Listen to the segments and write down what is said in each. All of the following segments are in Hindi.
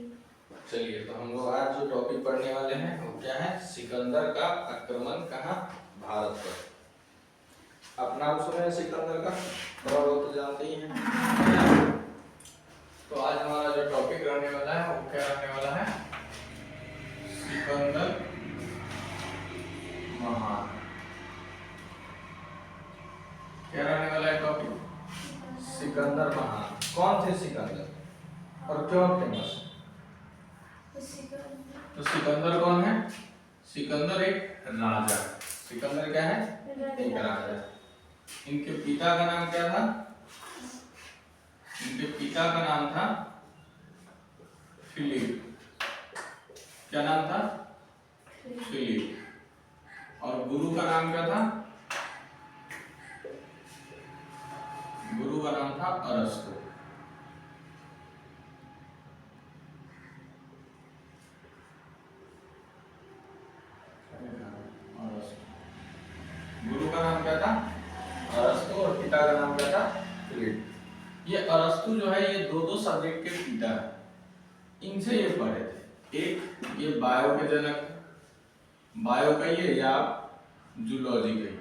चलिए, तो हम लोग आज जो टॉपिक पढ़ने वाले हैं वो क्या है? सिकंदर का आक्रमण कहाँ? भारत पर। आप नाम सुने हैं सिकंदर का? थोड़ा बहुत तो जानते ही हैं। तो आज हमारा जो टॉपिक रहने वाला है वो क्या रहने वाला है? सिकंदर महान। क्या रहने वाला है टॉपिक? सिकंदर महान। कौन थे सिकंदर और क्यों फेमस? तो सिकंदर कौन है? सिकंदर एक राजा। सिकंदर क्या है? एक राजा। इनके पिता का नाम क्या था? इनके पिता का नाम था फिलिप। क्या नाम था? फिलिप। और गुरु का नाम क्या था? गुरु का नाम था अरस्तु। गुरु का नाम क्या था? अरस्तु। और पिता का नाम क्या था? फिलिप। ये अरस्तु जो है ये दो सब्जेक्ट के पिता है। इनसे ये पढ़े थे। एक ये बायो के जनक, बायो कहिए या जूलॉजी कहिए,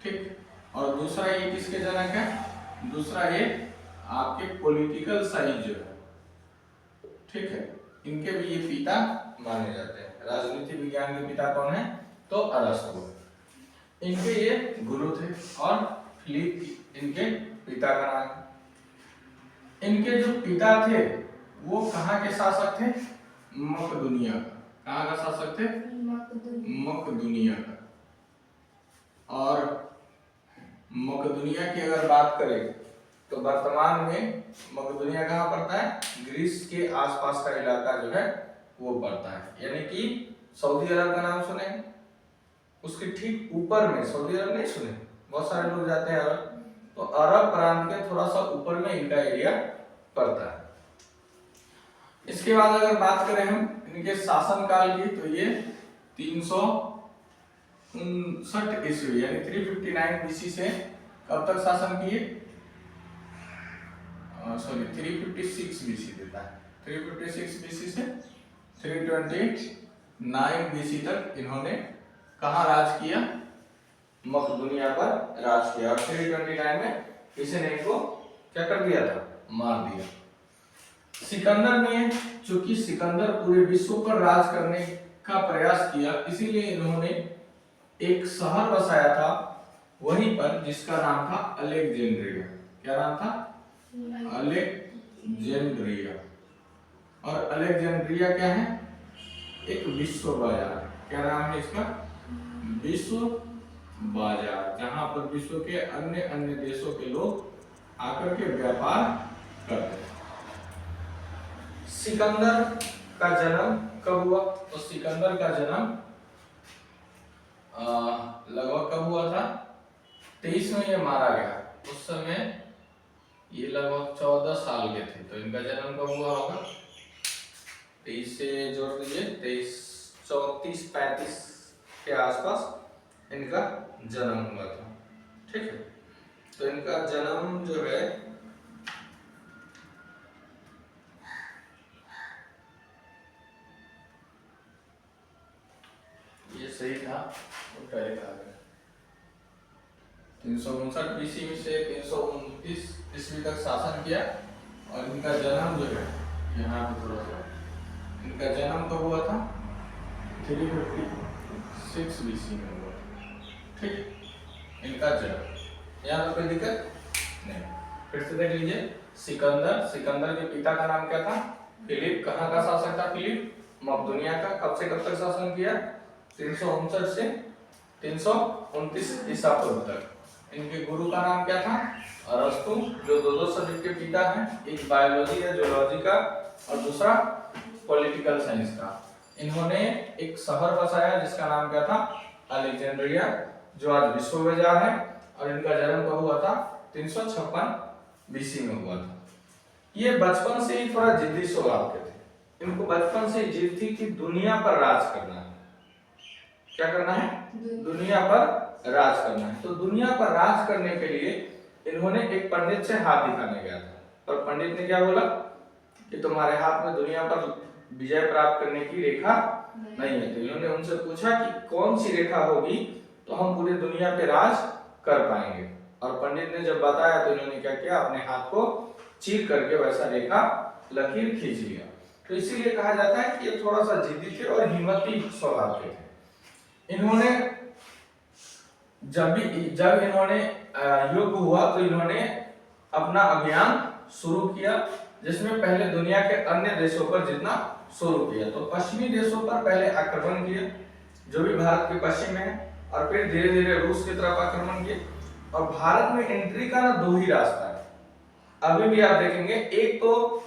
ठीक। और दूसरा ये किसके जनक है? दूसरा ये आपके पॉलिटिकल साइंस जो है, ठीक है, इनके भी ये पिता माने जाते हैं। राजनीति विज्ञान के पिता कौन है? तो अरस्तु। इनके ये गुरु थे और फिलिप इनके पिता का नाम। इनके जो पिता थे वो कहाँ के शासक थे? मकदुनिया का। कहाँ का शासक थे? मकदुनिया का। और मकदुनिया की अगर बात करें तो वर्तमान में मकदुनिया कहाँ पड़ता है? ग्रीस के आसपास का इलाका जो है वो पड़ता है। यानी कि सऊदी अरब का नाम सुने, उसके ठीक ऊपर में, सऊदी अरब नहीं सुने, बहुत सारे लोग जाते हैं अरब, तो अरब प्रांत के थोड़ा सा ऊपर में इनका एरिया पड़ता है। इसके बाद अगर बात करें हम इनके शासन काल की तो ये 359 ईस्वी यानी 359 बीसी से कब तक शासन किए? सॉरी 356 बीसी देता है। 356 बीसी से 329 बीसी तक इन्होंने कहाँ राज किया? मकदुनिया पर राज किया। और 329 में किसी ने इनको क्या कर दिया था? मार दिया। सिकंदर ने, चूंकि सिकंदर पूरे विश्व पर राज करने का प्रयास किया, इसीलिए इन्होंने एक शहर बसाया था वहीं पर जिसका नाम था अलेक्जेंड्रिया। क्या नाम था? अलेक्जेंड्रिया। और अलेक्जेंड्रिया क्या है? एक विश्व बाजार। क्या नाम है इसका? विश्व बाजार, जहां पर विश्व के अन्य अन्य देशों के लोग आकर के व्यापार करते हैं। सिकंदर का जन्म कब हुआ? तो सिकंदर का जन्म लगभग कब हुआ था? 23 में ये मारा गया। उस समय ये लगभग 14 साल के थे। तो इनका जन्म कब हुआ होगा? 23 से जोड़ दीजिए, 23, 34, 35 के आसपास इनका जन्म हुआ था, ठीक है। तो इनका जन्म जो है ये सही था, वो पहले कहा गया 359 बीसी से 329 ईस्वी तक शासन किया। और इनका जन्म जो है यहाँ पे थोड़ा सा, इनका जन्म कब हुआ था? 356 बीसी में हुआ, ठीक। इनका जन्म यहाँ पे कोई दिक्कत नहीं। फिर से देख लीजिए, सिकंदर, सिकंदर के पिता का नाम क्या था? फिलिप। कहाँ का शासक था फिलिप? मकदुनिया का। कब से कब तक शासन किया? 359 से 329 ईसा पूर्व तक। इनके गुरु का नाम क्या था? अरस्तु, जो दो सब्जेक्ट के पिता हैं, एक बायोलॉजी या जूलॉजी का और दूसरा पॉलिटिकल साइंस का। इन्होंने एक शहर बसाया जिसका नाम क्या था? अलेक्जेंड्रिया, जो आज विश्व बाजार है। और इनका जन्म कब हुआ था? 356 बीसी में हुआ था। ये बचपन से ही थोड़ा जिद्दी स्वभाव के थे। इनको बचपन से जिद थी कि दुनिया पर राज करना है। क्या करना है? दुनिया पर राज करना है। तो दुनिया पर राज करने के लिए इन्होंने एक पंडित से हाथ दिखाने गया था। और पंडित ने क्या बोला कि तुम्हारे हाथ में दुनिया पर विजय प्राप्त करने की रेखा नहीं है। तो इन्होंने उनसे पूछा कि कौन सी रेखा होगी तो हम पूरी दुनिया पे राज कर पाएंगे। और पंडित ने जब बताया तो इन्होंने क्या किया, अपने हाथ को चीर करके वैसा रेखा लकीर खींच लिया। तो इसीलिए कहा जाता है कि ये थोड़ा सा जिद्दी थे और हिम्मती स्वभाव के थे। इन्होंने जब इन्होंने युद्ध हुआ तो इन्होंने अपना अभियान शुरू किया, जिसमें पहले दुनिया के अन्य देशों पर जीतना शुरू किया। तो पश्चिमी देशों पर पहले आक्रमण किया, जो भी भारत के पश्चिम में है, और फिर धीरे धीरे रूस की तरफ आक्रमण किए। और भारत में एंट्री का ना दो ही रास्ता है, अभी भी आप देखेंगे। एक तो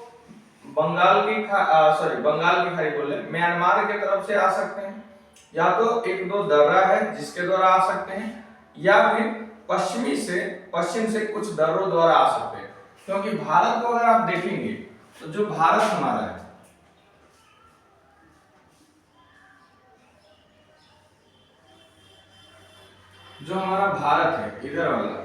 बंगाल की खाड़ी बोले म्यांमार के तरफ से आ सकते हैं, या तो एक दो दर्रा है जिसके द्वारा आ सकते हैं, या फिर पश्चिम से कुछ दर्रों द्वारा आ सकते हैं। क्योंकि भारत को अगर आप देखेंगे तो जो भारत हमारा है, जो हमारा भारत है इधर वाला,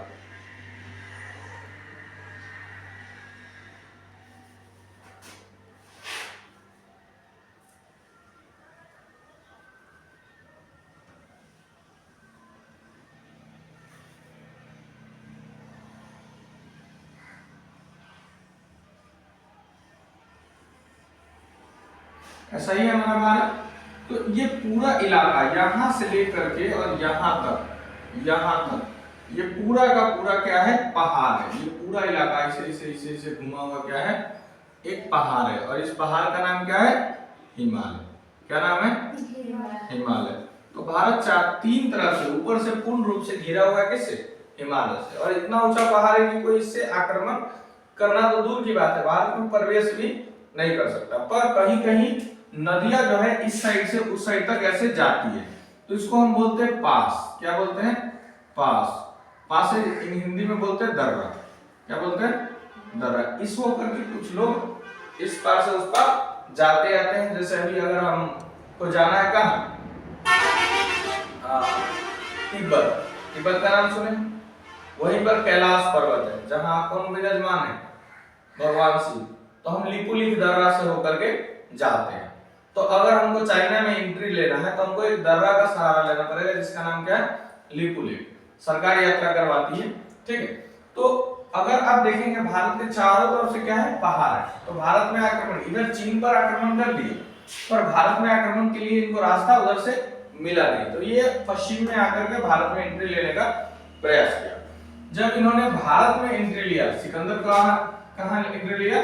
ऐसा ही है हमारा भारत। तो ये पूरा इलाका यहां से लेकर के और यहां तक ये पूरा का पूरा क्या है, पहाड़ है। ये पूरा इलाका इसे घुमा हुआ क्या है, एक पहाड़ है। और इस पहाड़ का नाम क्या है, हिमालय। क्या नाम है, हिमालय। तो भारत तीन तरफ से ऊपर से पूर्ण रूप से घिरा हुआ है, किससे, हिमालय से। और इतना ऊंचा पहाड़ है कि कोई इससे आक्रमण करना तो दूर की बात है, भारत में प्रवेश भी नहीं कर सकता। पर कहीं कहीं नदियां जो है इस साइड से उस साइड तक ऐसे जाती है, तो इसको हम बोलते हैं पास। क्या बोलते हैं, पास से हिंदी में बोलते हैं दर्रा। क्या बोलते हैं, दर्रा। इस होकर के कुछ लोग इस पार से उस पार जाते आते हैं। जैसे अभी अगर हमको जाना है कहाँ, तिब्बत का नाम सुने, वहीं पर कैलाश पर्वत है जहां कौन विराजमान है, भगवान शिव। तो हम लिपुलेख दर्रा से होकर के जाते हैं। तो अगर हमको चाइना में एंट्री लेना है तो हमको एक दर्रा का सहारा लेना पड़ेगा, जिसका नाम क्या है, लिपुलेख। सरकार यात्रा करवाती है, ठीक है। तो अगर आप देखेंगे भारत के चारों तरफ से क्या है, पहाड़ है। तो भारत में आक्रमण, इधर चीन पर आक्रमण कर दिए, पर भारत में आक्रमण के लिए इनको रास्ता उधर से मिला नहीं। तो ये पश्चिम में आकर के भारत में एंट्री लेने का प्रयास किया। जब इन्होंने भारत में एंट्री लिया, सिकंदर कहां एंट्री लिया,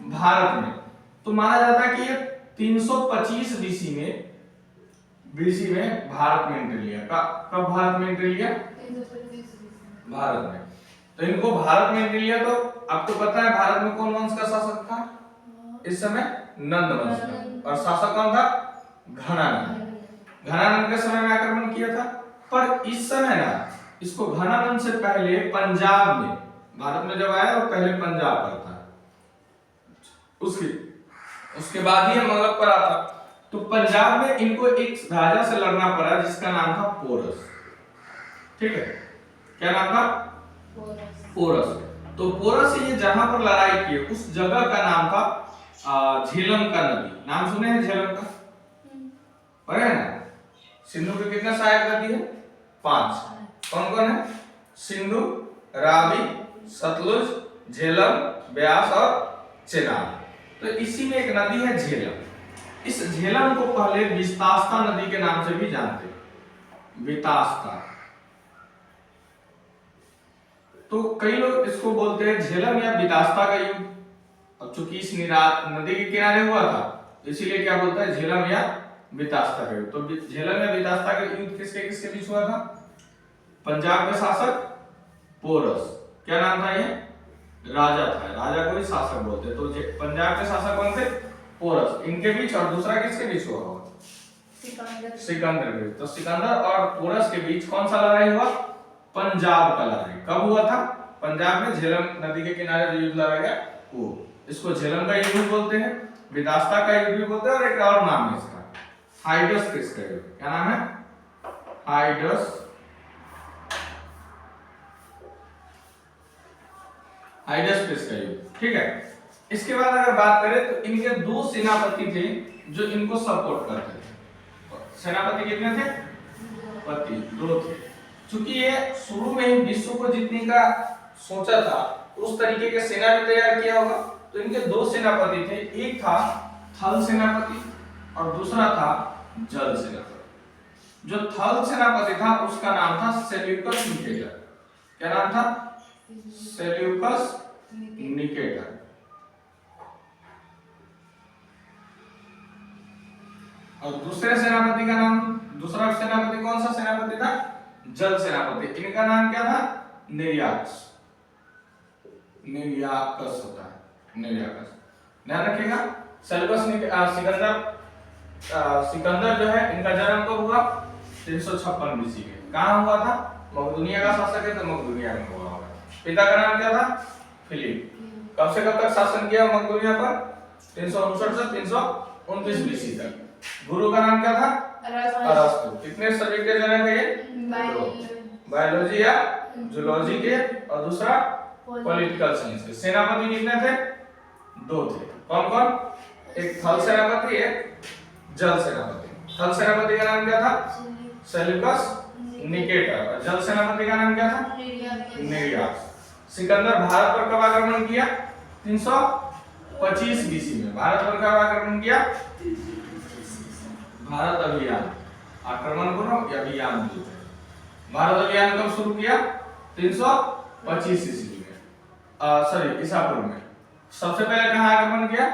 भारत में। तो माना जाता है कि ये 325 बीसी में भारत में एंट्री लिया। कब भारत में एंट्री लिया, भारत में। तो इनको भारत में एंट्री लिया। तो आपको पता है भारत में कौन वंश का शासक था इस समय, नंद वंश का। और शासक कौन था, घनानंद के समय में आक्रमण किया था। पर इस समय ना, इसको घनानंद से पहले पंजाब में, भारत में जब आया और पहले पंजाब पर था, उसके बाद ही मगध पर आता। तो पंजाब में इनको एक राजा से लड़ना पड़ा जिसका नाम था पोरस, ठीक है। क्या नाम था, पोरस। तो पोरस से ये जहां पर लड़ाई की, उस जगह का नाम था झेलम का नदी। नाम सुने हैं झेलम का, पढ़े हैं ना। सिंधु के कितने सहायक नदी है, 5। कौन कौन है, सिंधु, रावी, सतलुज, झेलम, ब्यास और चेनाब। तो इसी में एक नदी है झेलम। इस झेलम को पहले विस्तास्ता नदी के नाम से भी जानते हैं, वितास्ता। तो कई लोग इसको बोलते हैं झेलम या वितास्ता का युद्ध। अब चूंकि इस नदी के किनारे हुआ था, इसीलिए क्या बोलता है, झेलम या वितास्ता का युद्ध। तो झेलम या वितास्ता का युद्ध किसके बीच हुआ था, पंजाब के शासक पोरस। क्या नाम था, ये राजा था, राजा को ही शासक बोलते। तो पंजाब के शासक कौन थे, पोरस, इनके बीच। और दूसरा किसके बीच हुआ होगा, सिकंदर के बीच। तो सिकंदर और पोरस के बीच कौन सा लड़ाई हुआ, पंजाब का लड़ाई। कब हुआ था, पंजाब में झेलम नदी के किनारे जो युद्ध लड़ा गया वो, इसको झेलम का युद्ध बोलते हैं, विदास्ता का युद्ध भी बोलते हैं। और एक और नाम है इसका, हाइडस फिश का युद्ध। क्या नाम है, हाइडस फिश का युद्ध, ठीक है। इसके बाद अगर बात करें तो इनके दो सेनापति थे जो इनको सपोर्ट करते थे। सेनापति कितने थे? पति दो थे। चूंकि ये शुरू में ही विश्व को जीतने का सोचा था, उस तरीके के सेना भी तैयार किया होगा। तो इनके दो सेनापति थे, एक था थल सेनापति और दूसरा था जल सेनापति। जो थल सेनापति था उसका नाम था सेल्यूकस निकेटर। क्या नाम था? Seleucus Nicator. और दूसरे सेनापति का नाम, दूसरा सेनापति कौन सा सेनापति था? जल सेनापति। इनका नाम क्या था? निर्याकस। निर्याकस होता है, निर्याकस। ध्यान रखिएगा। सेल्यूकस सिकंदर जो है, इनका जन्म कब हुआ? 356 बीसी में। कहां हुआ था? मकदूनिया का शासक है तो मकदूनिया में हुआ होगा। पिता का नाम क्या था? फिलिप। कब से कब तक शासन किया मकदूनिया पर? 359 से 329 बीसी तक। गुरु का नाम क्या था? अरस्तु। कितने सब्जेक्ट के जनक है ये? बायोलॉजी या जूलॉजी के, और दूसरा पॉलिटिकल साइंस के। सेनापति कितने थे? दो थे। कौन कौन? एक थल सेनापति, एक जल सेनापति। थल सेनापति का नाम क्या था? Seleucus Nicator. और जल सेनापति का नाम क्या था? निर्याकस। सिकंदर भारत पर कब आक्रमण किया? 325 बीसी में। भारत पर कब आक्रमण किया? भारत अभियान, आक्रमण करो या अभियान बोलते हैं। भारत अभियान कब शुरू किया? 325 ईस्वी में, सॉरी ईसा पूर्व में। सबसे पहले कहां आक्रमण किया?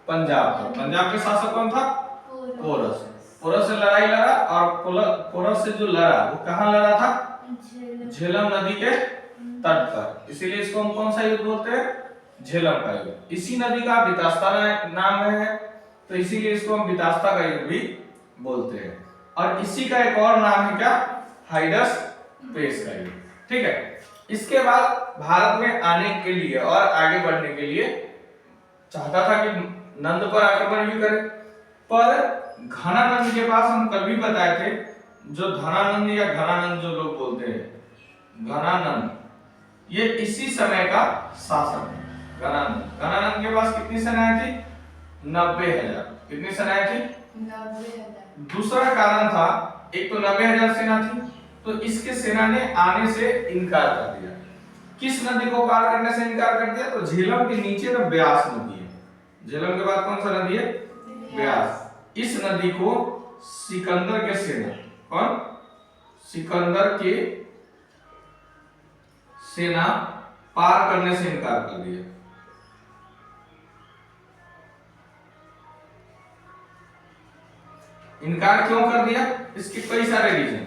पंजाब पर। पंजाब के शासक कौन था? पोरस। पोरस से लड़ाई लड़ा, और पोरस से जो लड़ा वो कहां लड़ा था? झेलम नदी के तट पर। इसीलिए इसको हम कौन सा युद्ध बोलते हैं? झेलम का युद्ध। इसी नदी का वितास्ता नाम है, तो इसीलिए इसको हम वितास्ता का युद्ध भी बोलते हैं। और इसी का एक और नाम है क्या? हाइडस पेस का युद्ध। ठीक है। इसके बाद भारत में आने के लिए और आगे बढ़ने के लिए चाहता था कि नंद पर आक्रमण भी करे, पर घनानंद के पास, हम कल भी बताए थे, जो धनानंद या घनानंद जो लोग बोलते हैं, घनानंद, ये इसी समय का शासक है। घनानंद के पास कितनी सेनाएं थी? 90,000। कितनी सेनाएं थी? 90,000। दूसरा कारण था, एक तो 90,000 सेना थी, तो इसके सेना ने आने से इनकार कर दिया। किस नदी को पार करने से इनकार कर दिया? तो झेलम के नीचे तो ब्यास नदी है। झेलम के बाद कौन सा नदी है? ब्यास। इस नदी को सिकंदर के सेना, कौन? सिकंदर के सेना पार करने से इनकार कर दिया। इनकार क्यों कर दिया? इसके कई सारे रीजन।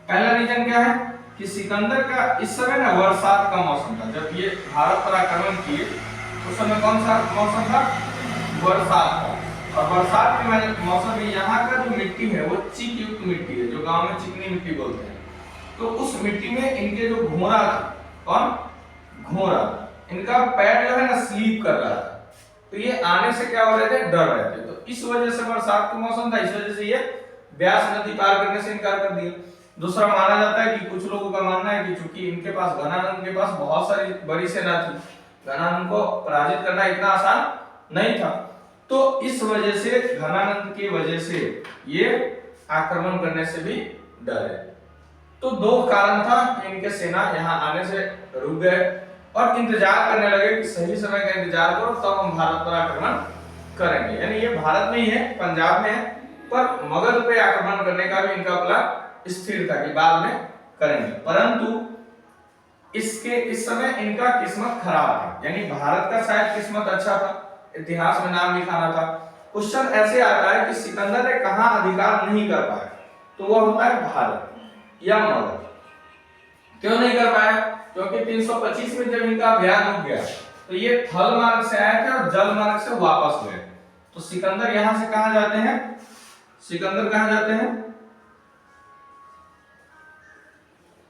पहला रीजन क्या है कि सिकंदर का इस समय ना बरसात का मौसम था। जब ये भारत पर आक्रमण किए उस समय कौन सा मौसम था? बरसात का। और बरसात के मौसम में यहाँ का जो मिट्टी है वो चिक युक्त मिट्टी है, जो गांव में चिकनी मिट्टी बोलते हैं। तो उस मिट्टी में इनके जो घोड़ा था, कौन? घोड़ा, इनका पैर जो है ना स्लीप कर रहा था। तो ये आने से क्या हो रहे थे? डर रहे थे। तो इस वजह से बरसात का मौसम था, इस वजह से ये ब्यास नदी पार करने से इनकार कर दिया। दूसरा माना जाता है कि कुछ लोगों का मानना है कि चूंकि इनके पास, घनानंद के पास बहुत सारी बड़ी सेना थी, घनानंद को पराजित करना इतना आसान नहीं था, तो इस वजह से, घनानंद की वजह से ये आक्रमण करने से भी डरे। तो दो कारण था कि इनके सेना यहाँ आने से रुक गए और इंतजार करने लगे कि सही समय का इंतजार करो तब हम भारत पर आक्रमण करेंगे। यानी ये भारत में ही है, पंजाब में है, पर मगध पे आक्रमण करने का भी इनका प्लान स्थिर था कि बाद में करेंगे। परंतु इस समय इनका किस्मत खराब था। यानी भारत का शायद किस्मत अच्छा था, इतिहास में नाम लिखाना था। क्वेश्चन ऐसे आता है कि सिकंदर ने कहां अधिकार नहीं कर पाया? तो वो होता है भारत या मगध। क्यों नहीं कर पाया? क्योंकि 325 में जब इनका अभियान हो गया तो ये थल मार्ग से आए थे और जल मार्ग से वापस गए। तो सिकंदर यहां से कहां जाते हैं? सिकंदर कहां जाते हैं?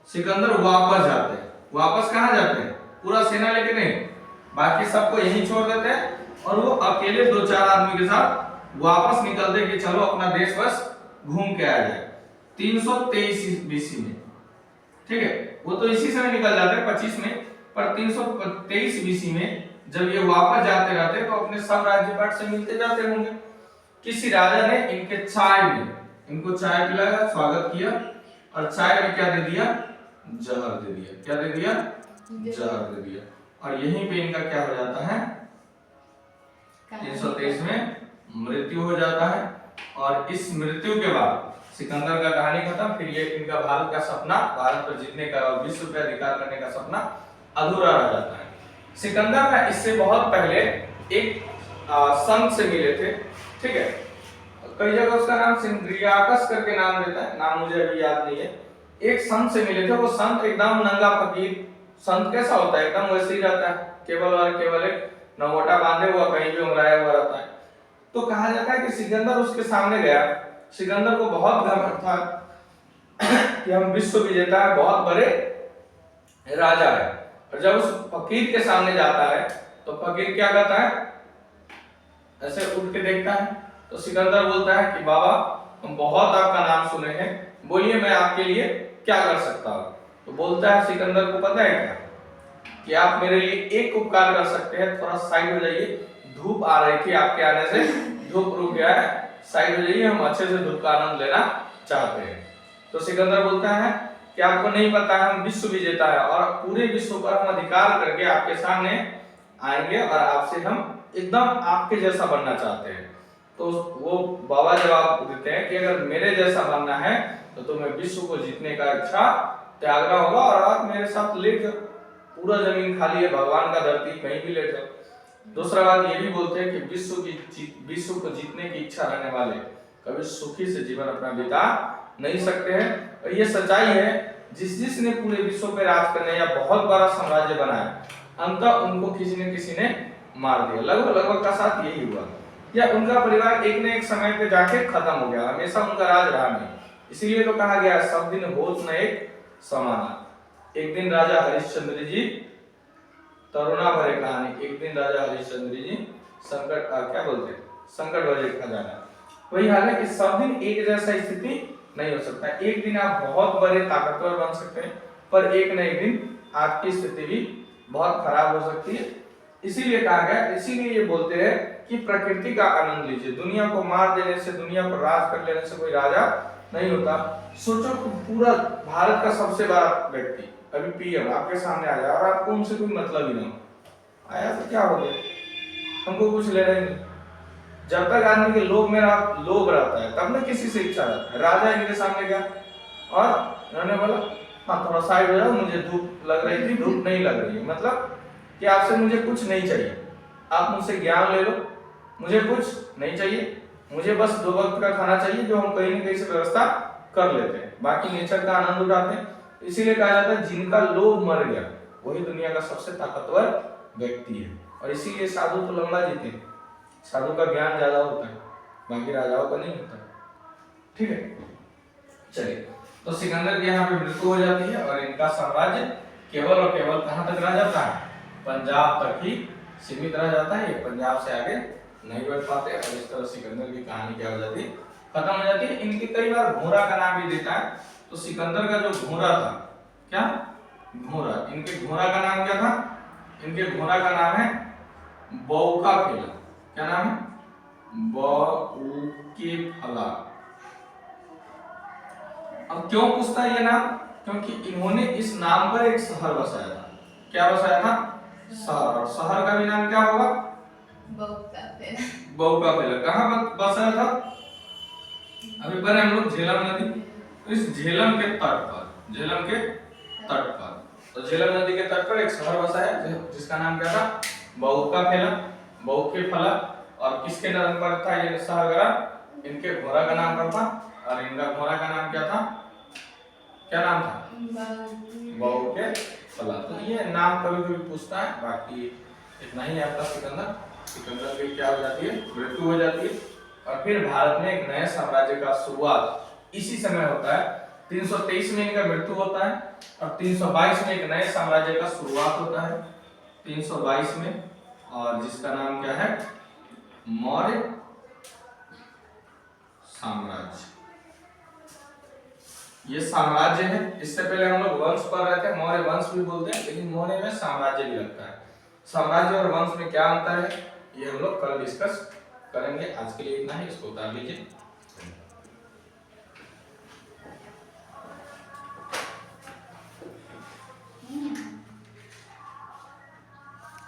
सिकंदर वापस जाते हैं। वापस कहां जाते हैं? पूरा सेना लेके नहीं, बाकी सबको यहीं छोड़ देते हैं और वो अकेले 2-4 आदमी के साथ वापस निकलते कि चलो अपना देश बस घूम के आ जाए। 323 बीसी में, ठीक है, वो तो इसी समय निकल जाते हैं 25 में, पर 323 बीसी में जब ये वापस जाते रहते तो अपने सब राज्य पाट से मिलते जाते होंगे। किसी राजा ने इनके चाय में इनको चाय पिलाया, स्वागत किया और चाय में क्या दे दिया, जहर दे दिया। क्या दे दिया, जहर दे दिया। और यहीं पे इनका क्या हो जाता है, 323 में मृत्यु हो जाता है। और इस मृत्यु के बाद सिकंदर का कहानी खत्म। फिर ये इनका भारत का सपना, भारत पर जीतने का और विश्व पे अधिकार करने का सपना अधूरा रह जाता है। सिकंदर ना इससे बहुत पहले एक संत से मिले थे, ठीक है। कई जगह उसका नाम सिंद्रियाकस करके नाम देता है, नाम मुझे अभी याद नहीं है। एक संत से मिले थे, वो संत एकदम नंगा फकीर। संत कैसा होता है, एकदम वैसे ही रहता है, केवल और केवल एक नमोटा बांधे हुआ, कहीं भी उंगराया हुआ रहता है। तो कहा जाता है कि सिकंदर उसके सामने गया। सिकंदर को बहुत घमंड था कि हम विश्व विजेता है, बहुत बड़े राजा है। और जब उस फकीर के सामने जाता है तो फकीर क्या कहता है, ऐसे उठ के देखता है। तो सिकंदर बोलता है कि बाबा, हम बहुत आपका नाम सुने हैं, बोलिए मैं आपके लिए क्या कर सकता हूँ। तो बोलता है सिकंदर को, पता है क्या कि आप मेरे लिए एक उपकार कर सकते हैं, थोड़ा साइड हो जाइए, धूप आ रही थी, आपके आने से धूप रुक गया है, साइड हो जाइए, हम अच्छे से धूप का आनंद लेना चाहते हैं। तो सिकंदर बोलता है कि आपको नहीं पता है, हम विश्व विजेता है और पूरे विश्व पर हम अधिकार करके आपके सामने आएंगे और आपसे हम एकदम आपके जैसा बनना चाहते हैं। तो वो बाबा जवाब देते हैं कि अगर मेरे जैसा बनना है तो तुम्हें विश्व को जीतने का इच्छा त्यागना होगा और आप मेरे साथ लेट जाओ, पूरा जमीन खाली है, भगवान का धरती, कहीं भी लेट जाओ। दूसरा बात ये भी बोलते हैं कि विश्व को जीतने की इच्छा रहने वाले कभी सुखी से जीवन अपना बिता नहीं सकते हैं। और ये सच्चाई है, जिसने पूरे विश्व पे राज करने या बहुत बड़ा साम्राज्य बनाया, अंततः उनको किसी ने मार दिया। लगभग का साथ यही हुआ, या उनका परिवार एक न एक समय पे जाके खत्म हो गया, हमेशा उनका राज रहा नहीं। इसीलिए तो कहा गया, सब दिन होत न एक समाना। एक दिन राजा हरिश्चंद्र जी, तरुणा भरे कहानी, एक दिन राजा हरिश्चंद्र जी संकट क्या बोलते हैं, संकट भरे खजाना। वही हाल है कि सब दिन एक जैसा स्थिति नहीं हो सकता। एक दिन आप बहुत बड़े ताकतवर बन सकते हैं, पर एक न एक दिन आपकी स्थिति भी बहुत खराब हो सकती है। इसीलिए कहा गया, इसीलिए ये बोलते हैं कि प्रकृति का आनंद लीजिए। दुनिया को मार देने से, दुनिया पर राज कर लेने से कोई राजा नहीं होता। सोचो पूरा भारत का सबसे बड़ा व्यक्ति अभी पीएम आपके सामने आ जाए और आपको उनसे कोई मतलब ही नहीं आया, तो क्या हो गया, हमको कुछ लेना ही नहीं। जब तक आदमी के लोभ में लोभ रहता है तब न किसी से इच्छा रहता है। राजा इनके सामने गया और उन्होंने बोला, हाँ थोड़ा साइड हो जाओ, मुझे धूप लग रही थी, धूप नहीं लग रही है, मतलब कि आपसे मुझे कुछ नहीं चाहिए, आप मुझसे ज्ञान ले लो, मुझे कुछ नहीं चाहिए, मुझे बस 2 वक्त का खाना चाहिए जो हम कहीं न कहीं से व्यवस्था कर लेते हैं, बाकी नेचर का आनंद उठाते हैं। इसीलिए कहा जाता है जिनका लोभ मर गया वही दुनिया का सबसे ताकतवर व्यक्ति है। और इसीलिए साधु तो लंबा जीते हैं, साधु का ज्ञान ज्यादा होता है, बाकी राजाओं का नहीं होता। ठीक है, चलिए, तो सिकंदर के यहाँ पे मृत्यु हो जाती है और इनका साम्राज्य केवल और केवल कहां तक रह जाता है, पंजाब तक ही सीमित रह जाता है। ये पंजाब से आगे नहीं बढ़ पाते और इस तरह सिकंदर की कहानी क्या हो जाती है, खत्म हो जाती है। इनके कई बार घोड़ा का नाम भी देता है। तो सिकंदर का जो घोड़ा था, क्या घोड़ा, इनके घोड़ा का नाम क्या था, इनके घोड़ा का नाम है बौकाफिला। क्या नाम है, बौकाफिला। अब क्यों पूछता है ये नाम, क्योंकि इन्होंने इस नाम पर एक शहर बसाया था। क्या बसाया था, शहर, और शहर का भी नाम क्या होगा, बौकाफिला। कहाँ बसाया था, अभी पर हम लोग झेलम नदी, इस झेलम के तट पर, झेलम के तट पर, तो झेलम नदी के तट पर एक शहर बसा है जिसका नाम क्या था, बौकाफिला, बौकाफिला। और किसके नाम पर था ये शहर गड़ा, इनके घोड़ा का नाम पर था। और इनका घोड़ा का नाम क्या था, क्या नाम था, बौकाफिला। तो ये नाम कभी कभी पूछता है, बाकी इतना ही आपका सिकंदर। सिकंदर की क्या हो जाती है, मृत्यु हो जाती है। और फिर भारत में एक नए साम्राज्य का शुरुआत इसी समय होता है। 323 में इनका मृत्यु होता है और 322 में एक नए साम्राज्य का शुरुआत होता है, 322 में, और जिसका नाम क्या है, मौर्य साम्राज्य। ये साम्राज्य है। इससे पहले हम लोग वंश पढ़ रहे थे, मौर्य वंश भी बोलते हैं, लेकिन मौर्य में साम्राज्य भी लगता है। साम्राज्य और वंश में क्या अंतर है, ये हम लोग कल डिस्कस करेंगे। आज के लिए इतना ही, इसको उतार लीजिए।